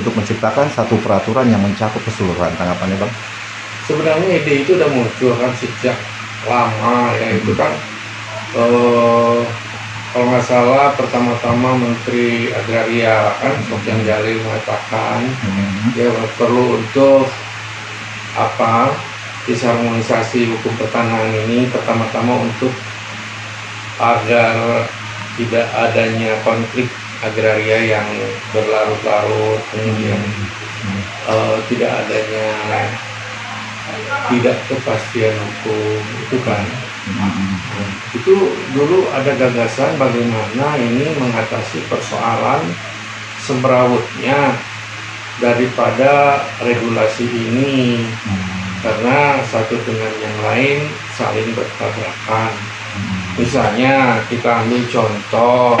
untuk menciptakan satu peraturan yang mencakup keseluruhan. Tanggapannya Bang? Sebenarnya ide itu udah muncul kan sejak lama ya. Itu kan kalau nggak salah pertama-tama Menteri Agraria kan Sofyan Jalil mengatakan ya perlu untuk apa disharmonisasi hukum pertanahan ini pertama-tama untuk agar tidak adanya konflik agraria yang berlarut-larut, kemudian tidak adanya tidak kepastian hukum itu kan. Itu dulu ada gagasan bagaimana ini mengatasi persoalan semrawutnya daripada regulasi ini, karena satu dengan yang lain saling bertabrakan. Misalnya kita ambil contoh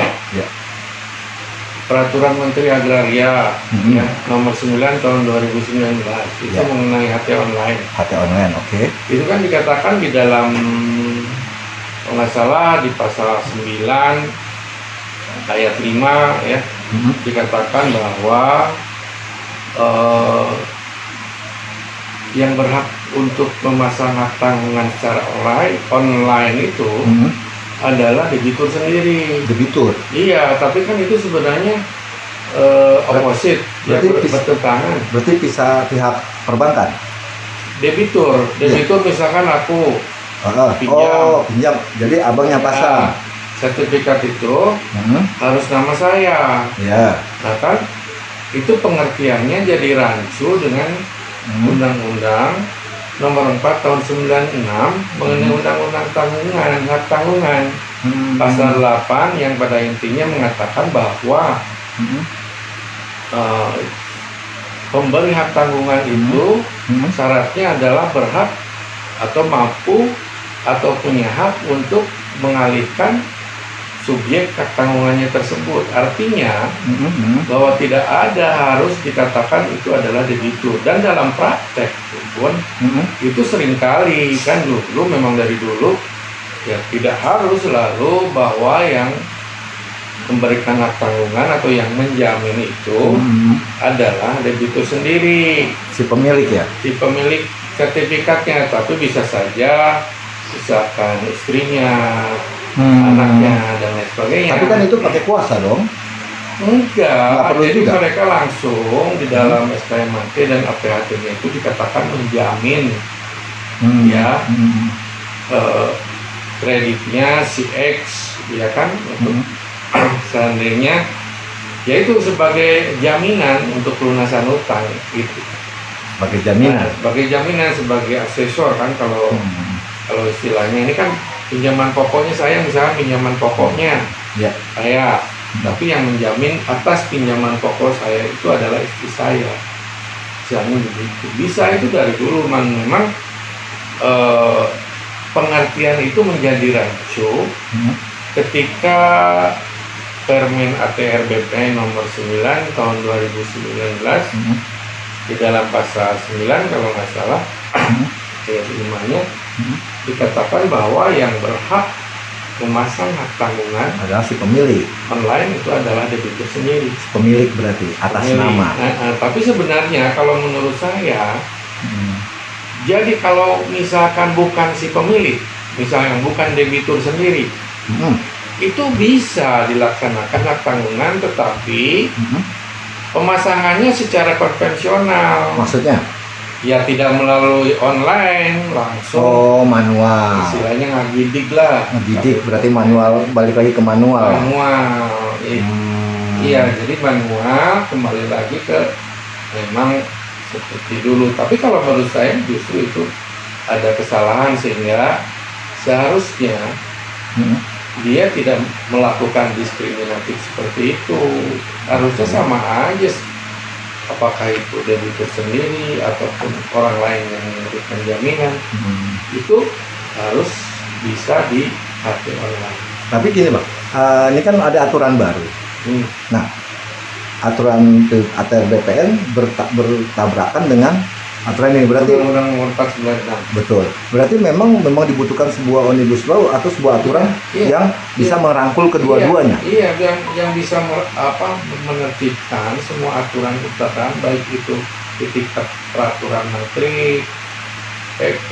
Peraturan Menteri Agraria ya, nomor 9 tahun 2019 itu mengenai HT online. HT online, oke. Itu kan dikatakan di dalam, kalau nggak salah di pasal 9 ayat 5 ya, dikatakan bahwa yang berhak untuk memasang hak tanggungan secara online itu adalah debitur sendiri. Debitur? Iya, tapi kan itu sebenarnya opposite, bertentangan. Berarti bisa pihak perbankan? Debitur misalkan aku pinjam, jadi abang yang pasang. Sertifikat itu harus nama saya. Nah kan, itu pengertiannya jadi rancu dengan Undang-Undang Nomor 4 tahun 96 mengenai Undang-Undang Tanggungan, hak tanggungan. Pasal 8 yang pada intinya mengatakan bahwa pemberi hak tanggungan itu syaratnya adalah berhak atau mampu atau punya hak untuk mengalihkan subjek hak tanggungannya tersebut. Artinya bahwa tidak ada harus dikatakan itu adalah debitur. Dan dalam praktek pun itu seringkali kan dulu memang dari dulu ya tidak harus selalu bahwa yang memberikan hak tanggungan atau yang menjamin itu adalah debitur sendiri, si pemilik ya, si pemilik sertifikatnya, tapi bisa saja misalkan istrinya, anaknya dan lain sebagainya. Tapi kan itu pakai kuasa dong? Enggak, jadi juga. mereka langsung di dalam SKMAT dan APHT-nya itu dikatakan menjamin kreditnya si X, ya kan, untuk seandainya yaitu sebagai jaminan untuk pelunasan utang gitu. Sebagai jaminan. Sebagai jaminan, sebagai asesor kan kalau istilahnya ini kan pinjaman pokoknya saya, misalnya pinjaman pokoknya saya, tapi yang menjamin atas pinjaman pokok saya itu adalah istri saya, misalnya begitu. Bisa itu dari dulu, memang pengertian itu menjadi rancu ketika Permen ATR BPN nomor 9 tahun 2019 di dalam pasal 9 kalau nggak salah ayat 5-nya dikatakan bahwa yang berhak memasang hak tanggungan adalah si pemilik online itu adalah debitur sendiri. Pemilik berarti atas nama. Tapi sebenarnya kalau menurut saya, jadi kalau misalkan bukan si pemilik, misalnya bukan debitur sendiri, itu bisa dilaksanakan hak tanggungan, tetapi pemasangannya secara konvensional. Maksudnya? Ya tidak melalui online, langsung manual. Istilahnya ngagidik lah. Ngagidik berarti manual, balik lagi ke manual. Iya, jadi manual kembali lagi ke memang seperti dulu. Tapi kalau menurut saya justru itu ada kesalahan, sehingga seharusnya dia tidak melakukan diskriminatif seperti itu. Harusnya sama aja, apakah itu debitur sendiri ataupun orang lain yang memberikan jaminan, itu harus bisa di HT online. Tapi gini Bang, ini kan ada aturan baru. Nah, aturan ATR BPN bertabrakan dengan aturan ini berarti Undang-Undang Nomor 496. betul. Berarti memang dibutuhkan sebuah omnibus law atau sebuah aturan Iya, yang bisa merangkul kedua-duanya. Iya, yang bisa menertibkan semua aturan kebijakan, baik itu di tingkat peraturan menteri, PP,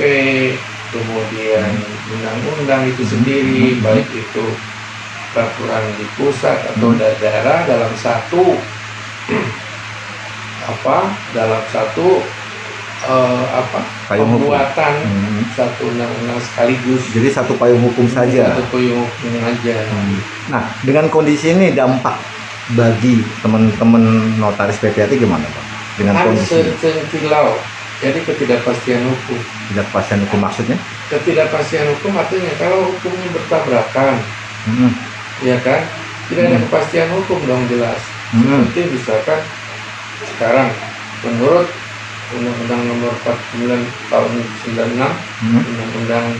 kemudian undang-undang itu sendiri, baik itu peraturan di pusat atau daerah dalam satu Payung hukum. pembuatan satu undang-undang sekaligus. Jadi satu payung hukum saja. Satu payung hukum aja. Nah, dengan kondisi ini dampak bagi teman-teman notaris PPAT gimana, Pak? Dengan Kan kondisi sentilau, jadi ketidakpastian hukum. ketidakpastian hukum maksudnya? Ketidakpastian hukum artinya kalau hukumnya bertabrakan, Hmm. ya kan, tidak ada kepastian hukum dong jelas. Seperti misalkan sekarang menurut Undang-Undang Nomor 49 tahun 96, Undang-Undang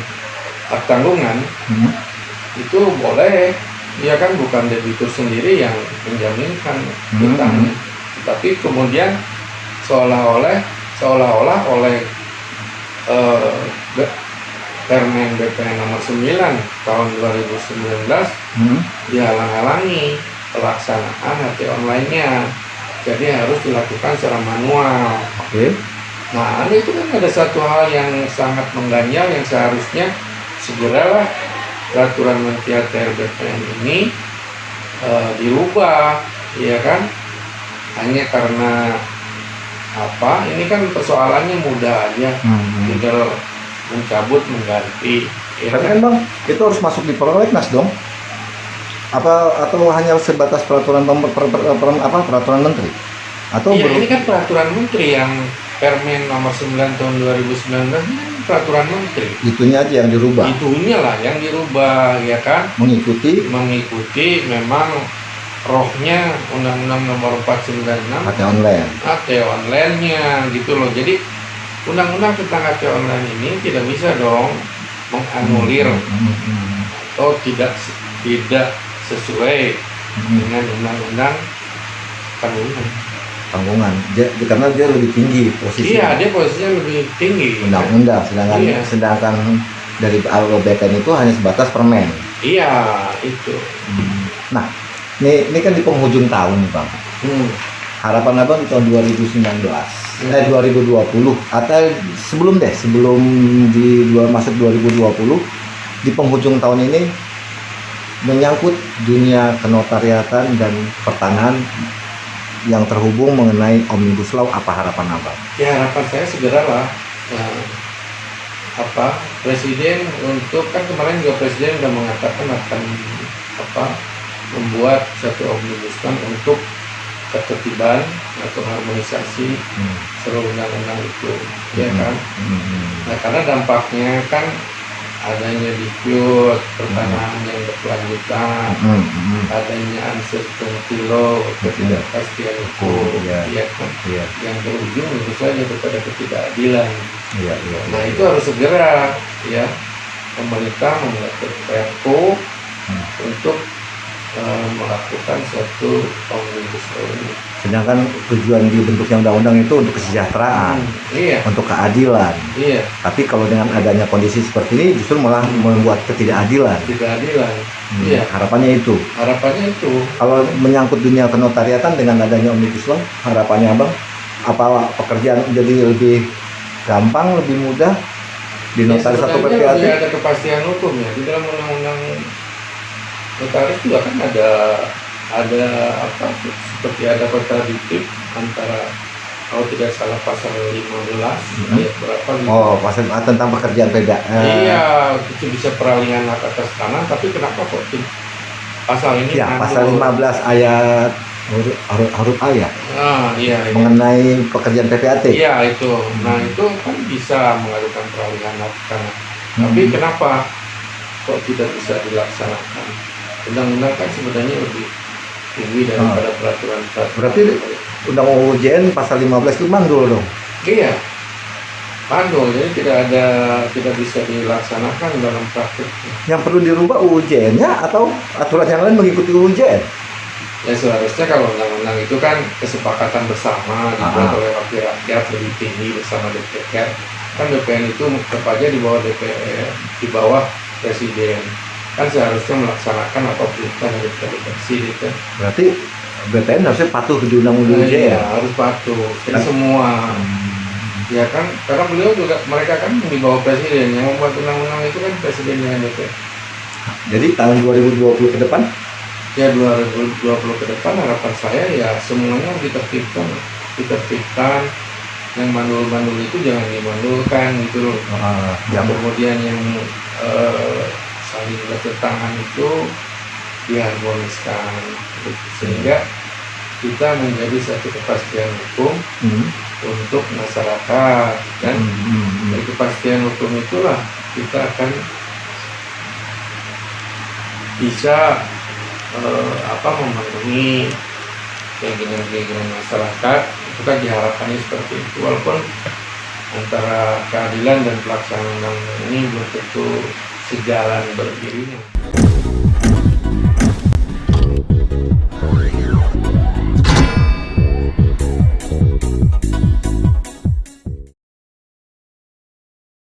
Hak Tanggungan, itu boleh, ya kan, bukan debitur sendiri yang menjaminkan utangnya, tapi kemudian seolah-olah oleh Permen BPN nomor 9 tahun 2019 dihalang-halangi pelaksanaan HT online-nya. Jadi harus dilakukan secara manual. Oke. Nah, itu kan ada satu hal yang sangat mengganjal yang seharusnya segeralah peraturan Menteri ATR BPN ini dirubah, ya kan? Hanya karena ini kan persoalannya mudah aja, tinggal mencabut mengganti. Ya Tapi kan Bang, itu harus masuk di prolegnas dong. Atau hanya sebatas peraturan peraturan menteri? Atau iya, ini kan peraturan menteri yang Permen nomor 9 tahun 2019 ini kan peraturan menteri. itunya aja yang dirubah. Itunya lah yang dirubah, ya kan? Mengikuti Memang rohnya Undang-Undang Nomor 496 HT online. HT online-nya gitu loh. Jadi undang-undang tentang HT online ini tidak bisa dong menganulir atau tidak sesuai dengan undang-undang Tanggungan. Karena dia lebih tinggi posisinya. Iya, dia posisinya lebih tinggi. Undang-undang, sedangkan dari BPN itu hanya sebatas permen. Iya, itu. Nah, ini kan di penghujung tahun nih Bang. Harapan Abang di tahun 2020 atau sebelum masuk 2020, di penghujung tahun ini menyangkut dunia kenotariatan dan pertanahan yang terhubung mengenai Omnibus Law, apa harapan Abang? Ya, harapan saya segeralah Presiden kan kemarin juga Presiden sudah mengatakan akan membuat satu Omnibus Law untuk ketertiban atau harmonisasi seluruh undang-undang itu, ya kan? Nah, karena dampaknya kan adanya dispute pertanahan yang berkelanjutan, adanya uncertainty law, ketidakpastian hukum, ya kan? Yang berujung tentu saja kepada ketidakadilan. Nah, itu harus segera, ya, pemerintah membuat Perpu untuk melakukan suatu omnibus law ini. Sedangkan tujuan dibentuknya undang-undang itu untuk kesejahteraan, untuk keadilan. Iya. Tapi kalau dengan adanya kondisi seperti ini justru malah membuat ketidakadilan. Iya. Harapannya itu. Kalau menyangkut dunia kenotariatan dengan adanya Omnibus Law, harapannya Abang, apa pekerjaan jadi lebih gampang, lebih mudah di notaris atau PPAT? Ya, ada kepastian hukum ya di dalam undang-undang notaris juga kan ada seperti ada kontradiktif antara, kalau tidak salah pasal 15 ayat berapa gitu. Pasal tentang pekerjaan beda. Iya, itu bisa peralihan hak atas tanah, tapi kenapa kok pasal ini pasal 15 ayat huruf A ya? Iya. Mengenai pekerjaan PPAT. Iya, itu. Nah, itu kan bisa mengajukan peralihan hak tanah. Tapi kenapa kok tidak bisa dilaksanakan? Undang-undang kan sebenarnya lebih tinggi daripada peraturan. Berarti Undang UJN pasal 15 itu mandul dong? Iya, mandul, jadi tidak bisa dilaksanakan dalam praktik. Yang perlu dirubah UJN-nya atau aturan yang lain mengikuti UJN? Ya, seharusnya kalau undang-undang undang-undang itu kan kesepakatan bersama dibuat Ah. oleh wakil rakyat lebih tinggi bersama DPR. Kan DPR itu tepatnya di bawah DPR, di bawah presiden. Kan seharusnya melaksanakan apa perintah dari presiden kan. Berarti BPN harusnya patuh di undang-undang Iya, ya. harus patuh. Jadi Kan? semua, ya kan, karena beliau juga, mereka kan di bawah presiden, yang membuat undang-undang itu kan presiden dengan DPR. Jadi tahun 2020 ke depan Ya 2020 ke depan harapan saya ya semuanya ditertibkan, yang mandul-mandul itu jangan dimandulkan gitu loh. yang Kemudian yang saling bertentangan itu diharmoniskan gitu. Sehingga kita menjadi satu kepastian hukum untuk masyarakat, dan dari kepastian hukum itulah kita akan bisa memenuhi keinginan-keinginan masyarakat. Itu kan diharapkannya seperti itu, walaupun antara keadilan dan pelaksanaan undang-undang ini belum tentu sejalan beriringan.